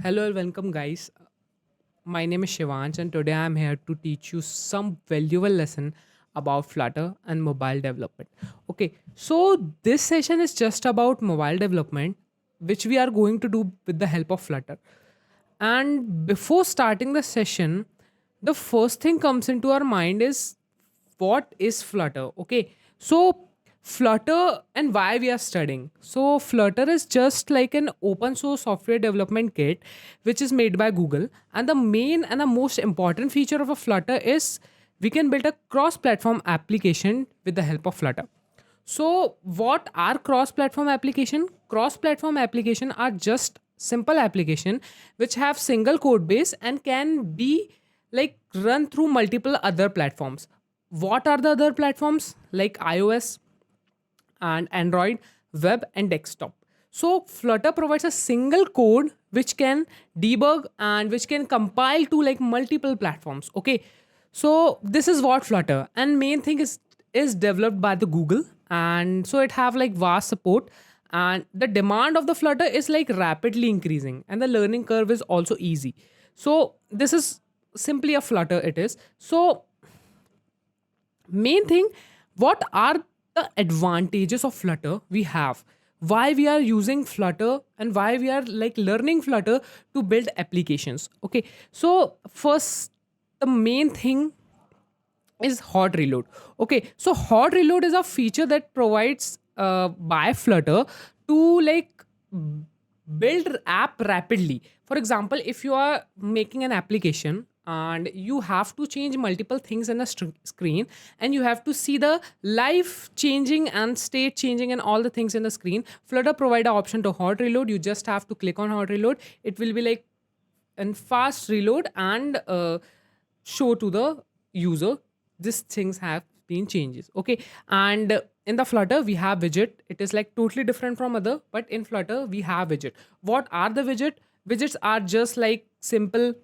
Hello and welcome, guys. My name is Shivansh, and today I'm here to teach you some valuable lesson about Flutter and mobile development. Okay, so this session is just about mobile development, which we are going to do with the help of Flutter. And before starting the session, the first thing comes into our mind is what is Flutter? Okay, so Flutter and why we are studying. So Flutter is just like an open source software development kit which is made by Google, and the main and the most important feature of a Flutter is we can build a cross platform application with the help of Flutter. So, what are cross-platform application? Cross-platform application are just simple application which have single code base and can be like run through multiple other platforms. What are the other platforms? Like iOS and Android, web and desktop. So Flutter provides a single code which can debug and which can compile to like multiple platforms. Okay. So this is what Flutter, and main thing is developed by the Google, and so it have like vast support, and the demand of the Flutter is like rapidly increasing and the learning curve is also easy. So this is simply a Flutter it is. So main thing, what are the advantages of Flutter we have, why we are using Flutter and why we are like learning Flutter to build applications. Okay, so first, the main thing is hot reload. Okay, so hot reload is a feature that provides by Flutter to like build app rapidly. For example, if you are making an application and you have to change multiple things in the screen, and you have to see the life changing and state changing and all the things in the screen, Flutter provide an option to hot reload. You just have to click on hot reload. It will be like and fast reload and show to the user these things have been changes. Okay, and in the Flutter we have widget. It is like totally different from other, but in Flutter we have widget. What are the widgets? Are just like simple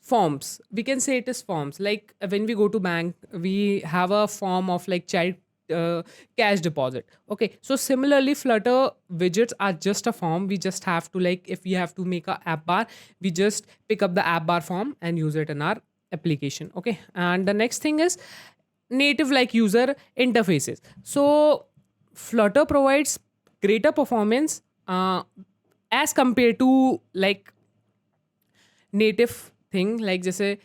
forms. We can say it is forms. Like when we go to bank, we have a form of like child uh, cash deposit. Okay, so similarly Flutter widgets are just a form. We just have to like, if we have to make a app bar, we just pick up the app bar form and use it in our application. Okay, and the next thing is native like user interfaces. So Flutter provides greater performance as compared to like native thing like जैसे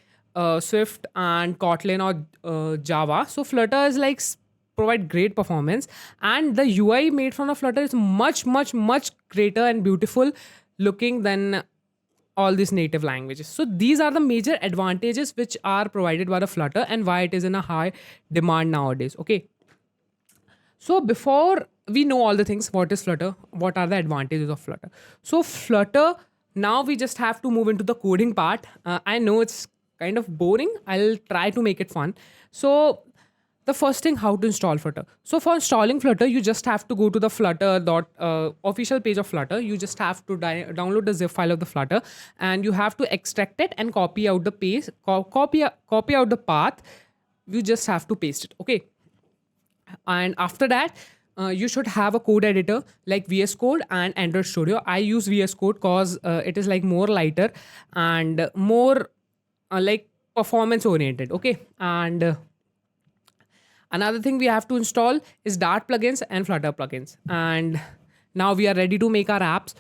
Swift and Kotlin or Java. So Flutter is like provide great performance, and the UI made from the Flutter is much greater and beautiful looking than all these native languages. So these are the major advantages which are provided by the Flutter and why it is in a high demand nowadays. Okay, so before we know all the things, what is Flutter? What are the advantages of Flutter? So Flutter, now we just have to move into the coding part. I know it's kind of boring. I'll try to make it fun. So the first thing, how to install Flutter. So for installing Flutter, you just have to go to the Flutter dot official page of Flutter. You just have to download the zip file of the Flutter, and you have to extract it and copy out the page, copy out the path. You just have to paste it. Okay, and after that you should have a code editor like VS Code and Android Studio. I use VS Code because it is like more lighter and more like performance oriented. Okay, and another thing we have to install is Dart plugins and Flutter plugins. And now we are ready to make our apps.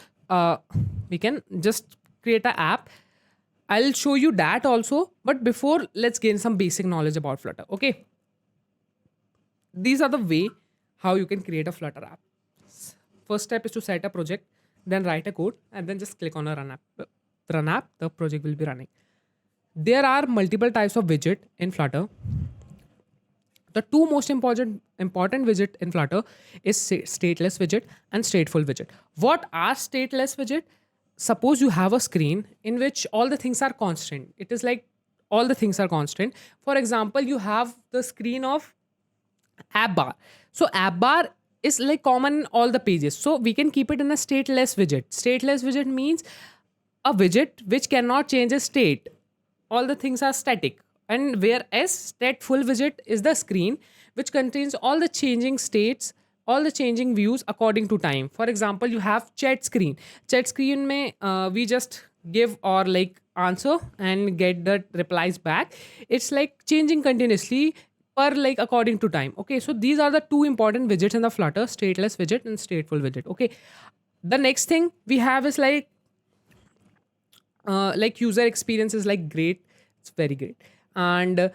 We can just create an app. I'll show you that also, but before, let's gain some basic knowledge about Flutter. Okay, these are the way how you can create a Flutter app. First step is to set a project, then write a code, and then just click on a run app. Run app, the project will be running. There are multiple types of widget in Flutter. The two most important widget in Flutter is stateless widget and stateful widget. What are stateless widget? Suppose you have a screen in which all the things are constant. It is like all the things are constant. For example, you have the screen of app bar. So app bar is like common in all the pages. So we can keep it in a stateless widget. Stateless widget means a widget which cannot change its state. All the things are static. And whereas stateful widget is the screen which contains all the changing states all the changing views according to time. For example, you have chat screen may we just give or like answer and get the replies back. It's like changing continuously per like according to time. Okay, so these are the two important widgets in the Flutter: stateless widget and stateful widget. Okay, the next thing we have is like user experience is like great, it's very great. And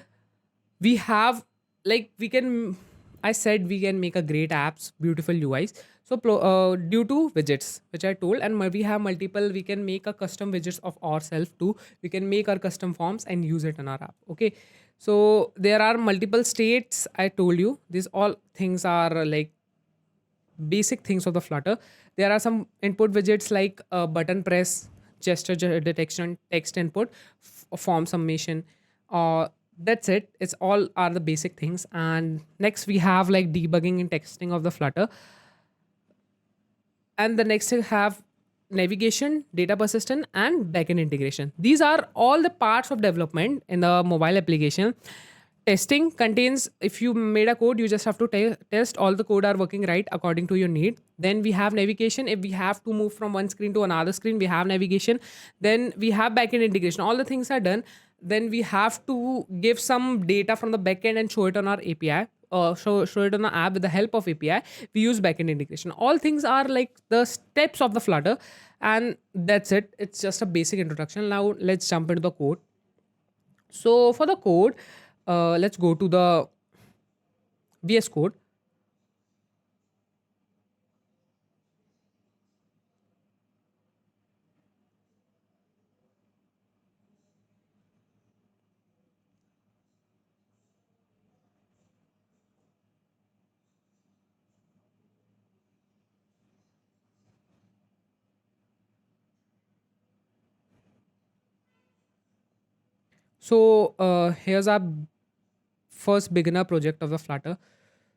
we have like we can, I said we can make a great apps, beautiful UIs. So due to widgets which I told, and we have multiple, we can make a custom widgets of ourselves too. We can make our custom forms and use it in our app. Okay, so there are multiple states I told you. These all things are like basic things of the Flutter. There are some input widgets like button press, detection, text input, form summation. That's it. It's all are the basic things. And next we have like debugging and texting of the Flutter. And the next we have navigation, data persistent, and backend integration. These are all the parts of development in the mobile application. Testing contains, if you made a code, you just have to test all the code are working right according to your need. Then we have navigation. If we have to move from one screen to another screen, we have navigation. Then we have backend integration. All the things are done. Then we have to give some data from the backend and show it on our API. Show it on the app with the help of API. We use backend integration. All things are like the steps of the Flutter, and that's it. It's just a basic introduction. Now let's jump into the code. So for the code, let's go to the VS Code. So here's our first beginner project of the Flutter.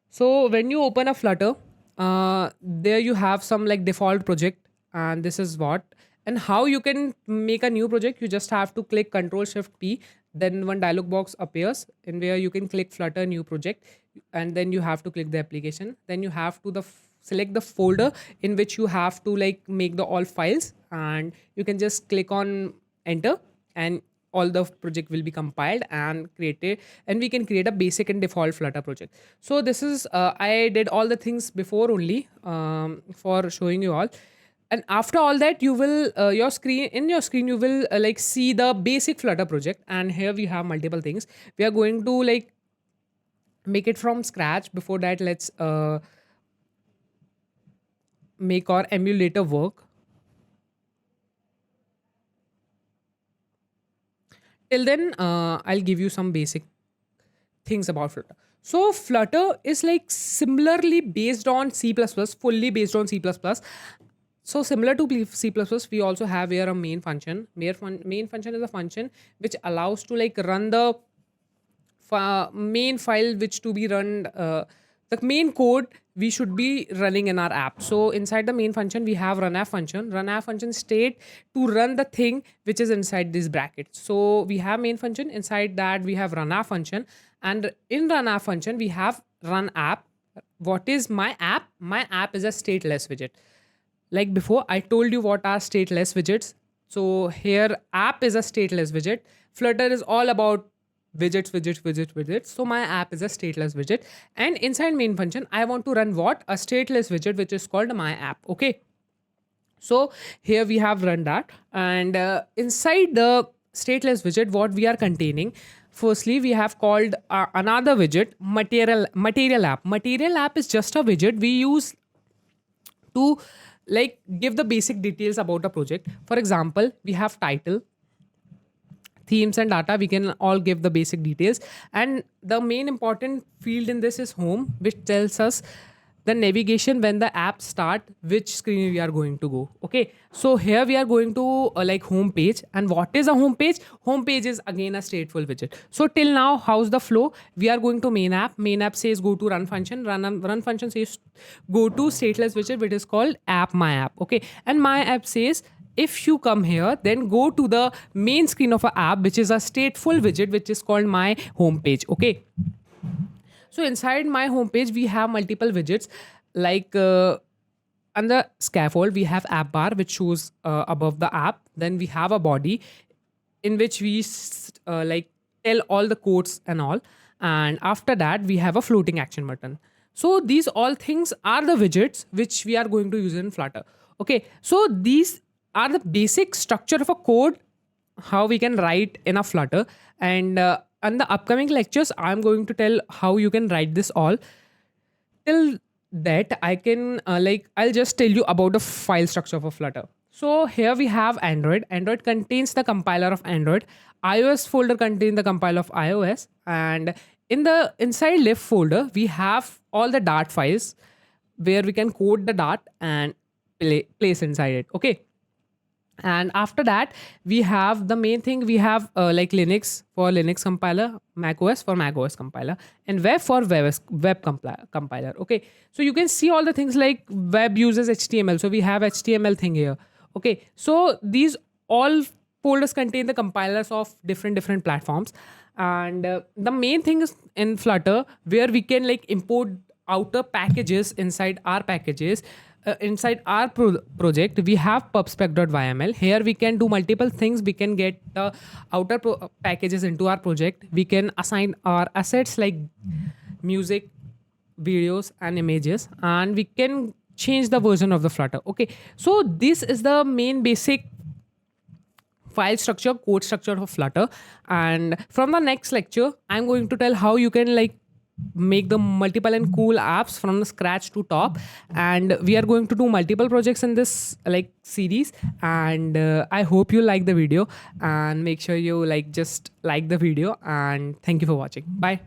So when you open a Flutter, there you have some like default project, and this is what and how you can make a new project. You just have to click Control Shift P, then one dialog box appears in where you can click Flutter new project, and then you have to click the application. Then you have to select the folder in which you have to like make the all files, and you can just click on enter, and all the project will be compiled and created, and we can create a basic and default Flutter project. So this is I did all the things before only for showing you all. And after all that, you will your screen you will like see the basic Flutter project. And here we have multiple things. We are going to like make it from scratch. Before that, let's make our emulator work. Till then, I'll give you some basic things about Flutter. So Flutter is like similarly based on C++, fully based on C++. So similar to C++, we also have here a main function. Main function is a function which allows to like run the main file which to be run, the main code we should be running in our app. So inside the main function, we have runaf function. Runaf function state to run the thing which is inside this bracket. So we have main function. Inside that we have runaf function, and in runaf function we have run app. What is my app? My app is a stateless widget. Like before, I told you what are stateless widgets. So here app is a stateless widget. Flutter is all about widgets. So my app is a stateless widget, and inside main function I want to run what? A stateless widget which is called my app. Okay, so here we have run that, and inside the stateless widget what we are containing, firstly we have called another widget, material app. Material app is just a widget we use to like give the basic details about a project. For example, we have title, themes, and data. We can all give the basic details, and the main important field in this is home, which tells us the navigation when the app start, which screen we are going to go. Okay, so here we are going to like home page. And what is a home page? Home page is again a stateful widget. So till now, how's the flow? We are going to main app says go to run function, run function says go to stateless widget which is called app my app. Okay, and my app says if you come here, then go to the main screen of an app, which is a stateful widget, which is called my home page. Okay. So inside my home page, we have multiple widgets. like on the scaffold we have app bar which shows above the app. Then we have a body in which we like tell all the codes and all. And after that we have a floating action button. So these all things are the widgets which we are going to use in Flutter. Okay, so these are the basic structure of a code how we can write in a Flutter. And on the upcoming lectures I'm going to tell how you can write this all. Till that I can I'll just tell you about the file structure of a Flutter. So here we have Android contains the compiler of Android. iOS folder contains the compiler of iOS. And in the inside left folder we have all the dart files where we can code the dart and place inside it. Okay, and after that we have the main thing. We have Linux for Linux compiler, Mac OS for Mac OS compiler, and web for web compiler. Okay, so you can see all the things like web uses HTML, so we have HTML thing here. Okay, so these all folders contain the compilers of different platforms. And the main thing is in Flutter where we can import outer packages inside our packages. Inside our project we have pubspec.yml. Here we can do multiple things. We can get the outer packages into our project. We can assign our assets like music, videos and images, and we can change the version of the Flutter. Okay, so this is the main basic file structure, code structure of Flutter. And from the next lecture I'm going to tell how you can make the multiple and cool apps from the scratch to top. And we are going to do multiple projects in this series. And I hope you like the video, and make sure you just like the video. And thank you for watching. Bye.